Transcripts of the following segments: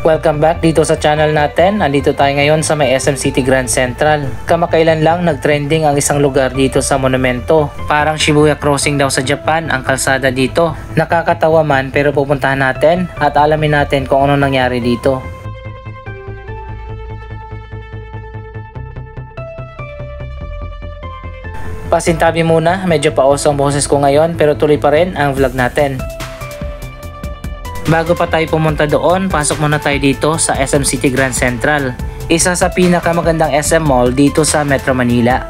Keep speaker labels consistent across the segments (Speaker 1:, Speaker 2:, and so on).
Speaker 1: Welcome back dito sa channel natin. Andito tayo ngayon sa may SM City Grand Central. Kamakailan lang nagtrending ang isang lugar dito sa monumento. Parang Shibuya Crossing daw sa Japan ang kalsada dito. Nakakatawa man pero pupuntahan natin at alamin natin kung ano nangyari dito. Pasintabi muna, medyo paos ang boses ko ngayon pero tuloy pa rin ang vlog natin. Bago pa tayo pumunta doon, pasok muna tayo dito sa SM City Grand Central. Isa sa pinakamagandang SM Mall dito sa Metro Manila.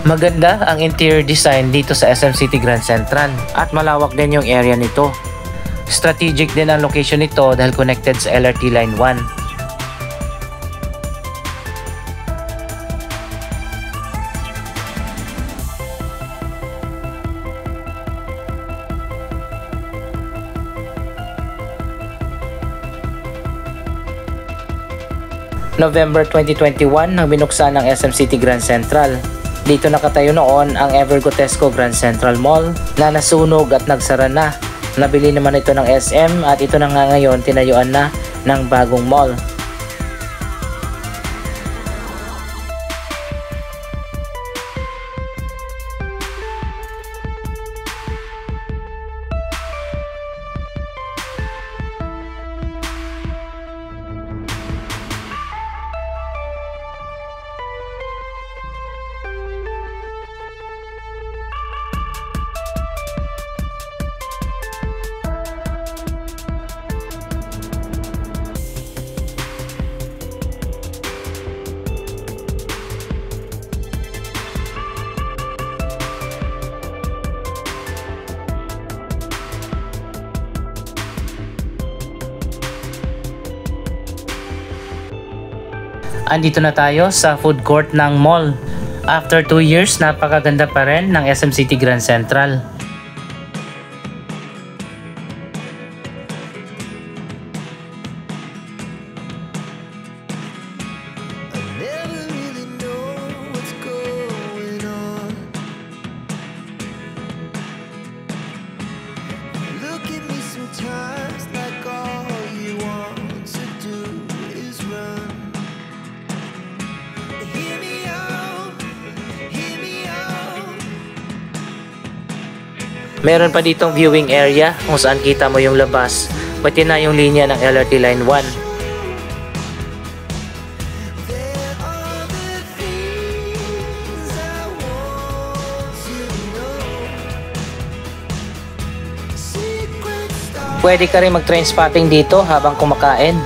Speaker 1: Maganda ang interior design dito sa SM City Grand Central at malawak din yung area nito. Strategic din ang location nito dahil connected sa LRT Line 1. November 2021 nang binuksan ng SM City Grand Central. Dito nakatayo noon ang Evergotesco Grand Central Mall na nasunog at nagsara na. Nabili naman ito ng SM at ito na nga ngayon tinayuan na ng bagong mall. Andito na tayo sa food court ng mall. After 2 years, napakaganda pa rin ng SM City Grand Central. Meron pa ditong viewing area kung saan kita mo yung labas, pati na yung linya ng LRT Line 1. Pwede ka rin mag-train spotting dito habang kumakain.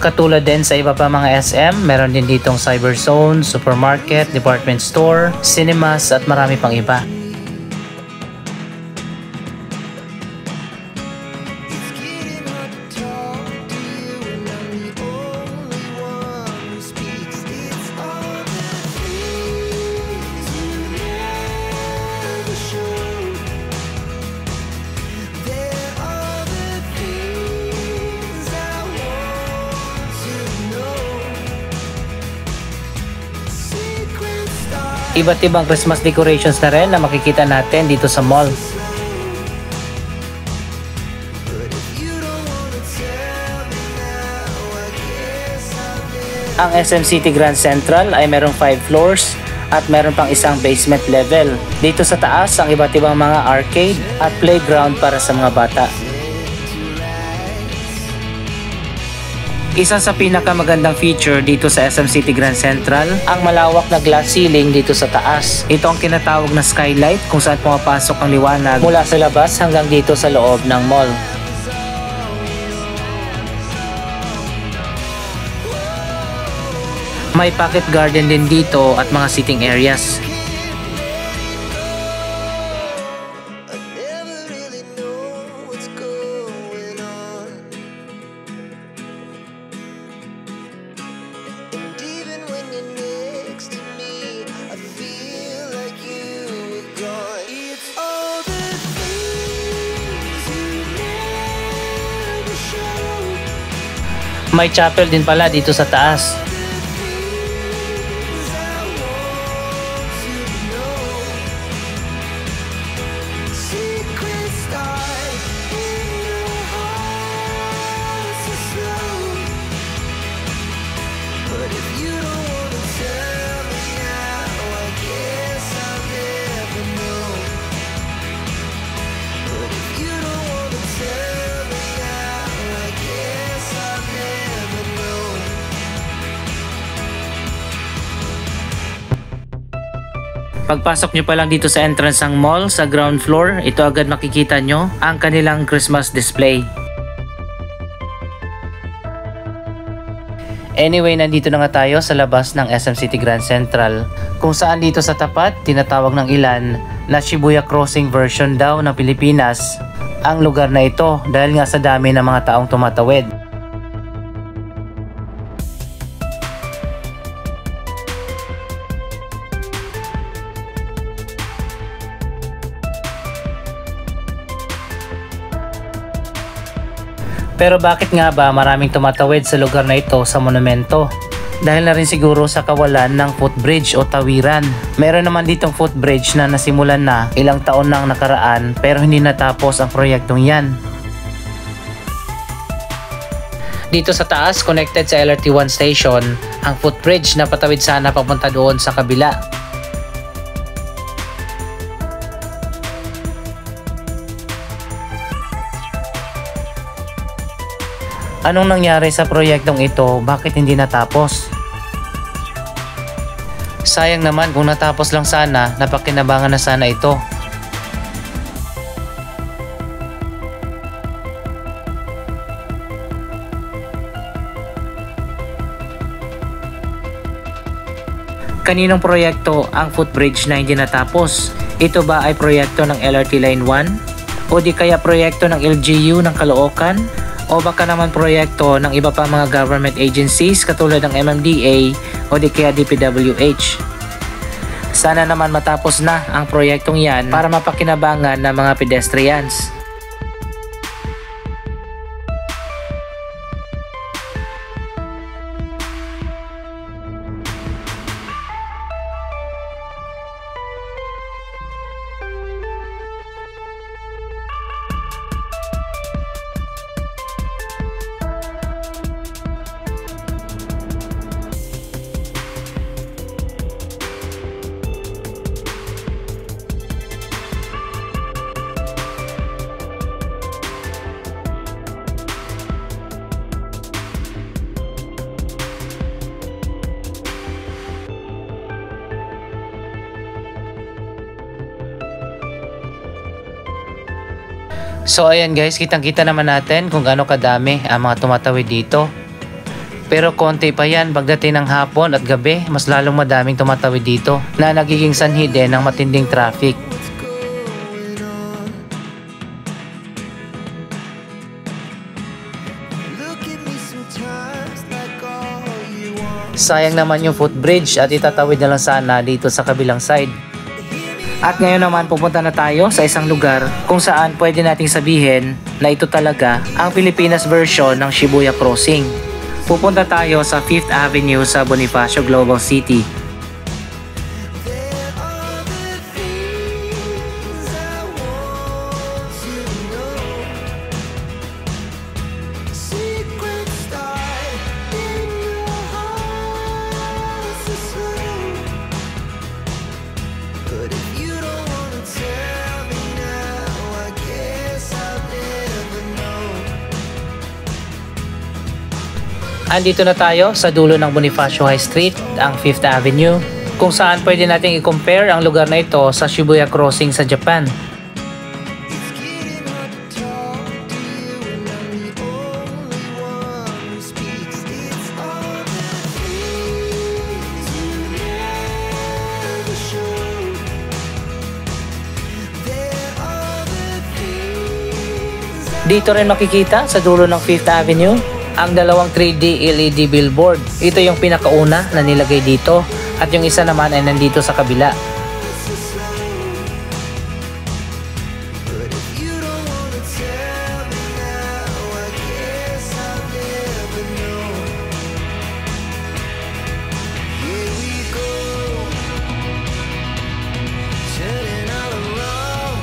Speaker 1: Katulad din sa iba pa mga SM, meron din ditong cyber zone, supermarket, department store, cinemas at marami pang iba. Iba't ibang Christmas decorations na rin na makikita natin dito sa mall. Ang SM City Grand Central ay merong 5 floors at meron pang isang basement level. Dito sa taas ang iba't ibang mga arcade at playground para sa mga bata. Isa sa pinakamagandang feature dito sa SM City Grand Central, ang malawak na glass ceiling dito sa taas. Ito ang kinatawag na skylight kung saan pumapasok ang liwanag mula sa labas hanggang dito sa loob ng mall. May pocket garden din dito at mga sitting areas. May chapel din pala dito sa taas. Pagpasok nyo pa lang dito sa entrance ng mall, sa ground floor, ito agad makikita nyo ang kanilang Christmas display. Anyway, nandito na nga tayo sa labas ng SM City Grand Central, kung saan dito sa tapat, tinatawag ng ilan na Shibuya Crossing version daw ng Pilipinas ang lugar na ito dahil nga sa dami ng mga taong tumatawid. Pero bakit nga ba maraming tumatawid sa lugar na ito sa monumento? Dahil na rin siguro sa kawalan ng footbridge o tawiran. Meron naman ditong footbridge na nasimulan na ilang taon nang nakaraan pero hindi natapos ang proyektong yan. Dito sa taas, connected sa LRT1 station, ang footbridge na patawid sana papunta doon sa kabila. Anong nangyari sa proyektong ito? Bakit hindi natapos? Sayang naman kung natapos lang sana, napakinabangan na sana ito. Kaninong proyekto ang footbridge na hindi natapos? Ito ba ay proyekto ng LRT Line 1? O di kaya proyekto ng LGU ng Caloocan? O baka naman proyekto ng iba pang mga government agencies katulad ng MMDA o di kaya DPWH. Sana naman matapos na ang proyektong yan para mapakinabangan ng mga pedestrians. So ayan guys, kitang-kita naman natin kung gaano kadami ang mga tumatawid dito. Pero konti pa yan, pagdating ng hapon at gabi, mas lalong madaming tumatawid dito na nagiging sanhi din ng matinding traffic. Sayang naman yung footbridge at itatawid na lang sana dito sa kabilang side. At ngayon naman pupunta na tayo sa isang lugar kung saan pwede nating sabihin na ito talaga ang Pilipinas version ng Shibuya Crossing. Pupunta tayo sa 5th Avenue sa Bonifacio Global City. Andito na tayo sa dulo ng Bonifacio High Street, ang 5th Avenue, kung saan pwede nating i-compare ang lugar na ito sa Shibuya Crossing sa Japan. Dito rin makikita sa dulo ng 5th Avenue ang dalawang 3D LED billboard. Ito yung pinakauna na nilagay dito at yung isa naman ay nandito sa kabila.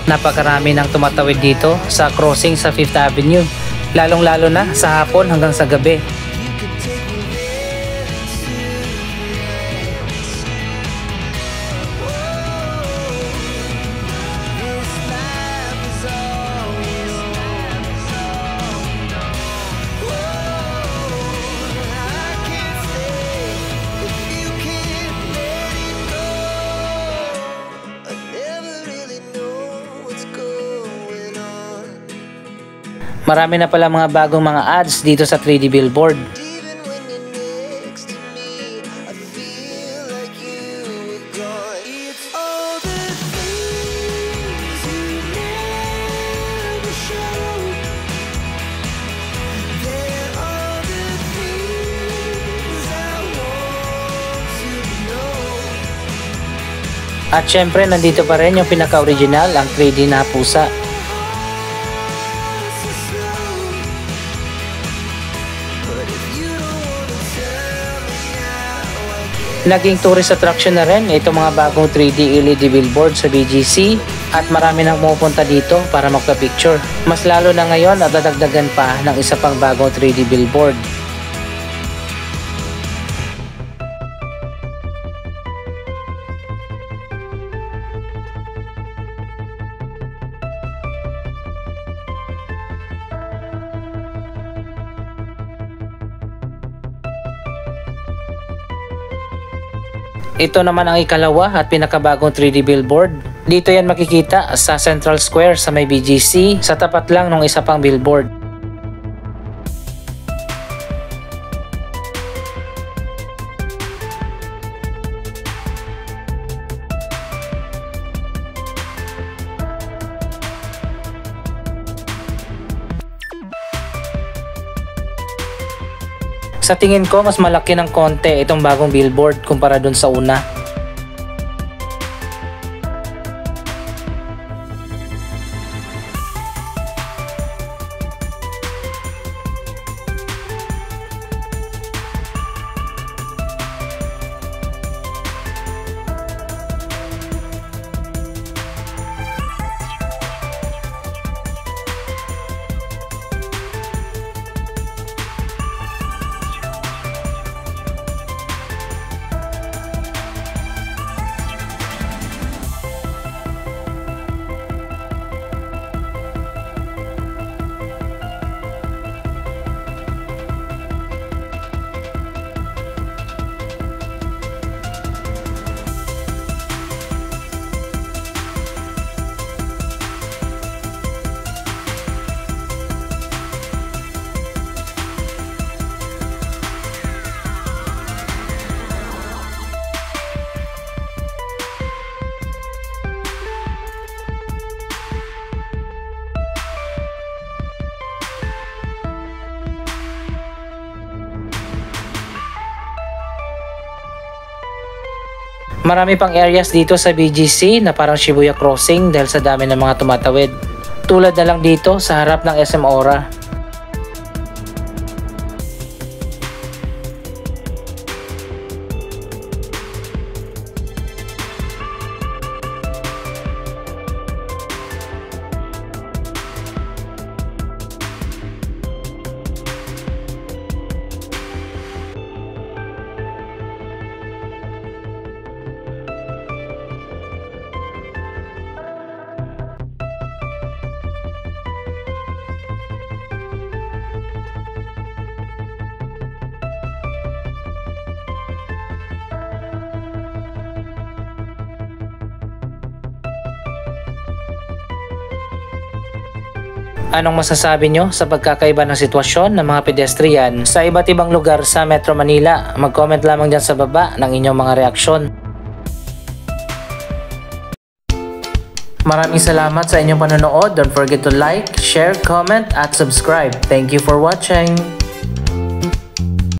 Speaker 1: Napakarami ng tumatawid dito sa crossing sa 5th Avenue, lalong-lalo na sa hapon hanggang sa gabi. Marami na pala mga bagong mga ads dito sa 3D billboard. At syempre nandito pa rin yung pinaka-original, ang 3D na pusa. Naging tourist attraction na rin itong mga bagong 3D LED billboard sa BGC at marami nang pumupunta dito para magpa-picture. Mas lalo na ngayon at dadagdagan pa ng isa pang bagong 3D billboard. Ito naman ang ikalawa at pinakabagong 3D billboard. Dito yan makikita sa Central Square sa may BGC, sa tapat lang ng isa pang billboard. Sa tingin ko, mas malaki ng konti itong bagong billboard kumpara dun sa una. Marami pang areas dito sa BGC na parang Shibuya Crossing dahil sa dami ng mga tumatawid. Tulad na lang dito sa harap ng SM Aura. Anong masasabi nyo sa pagkakaiba ng sitwasyon ng mga pedestrian sa iba't ibang lugar sa Metro Manila? Mag-comment lamang dyan sa baba ng inyong mga reaksyon. Maraming salamat sa inyong panonood. Don't forget to like, share, comment at subscribe. Thank you for watching.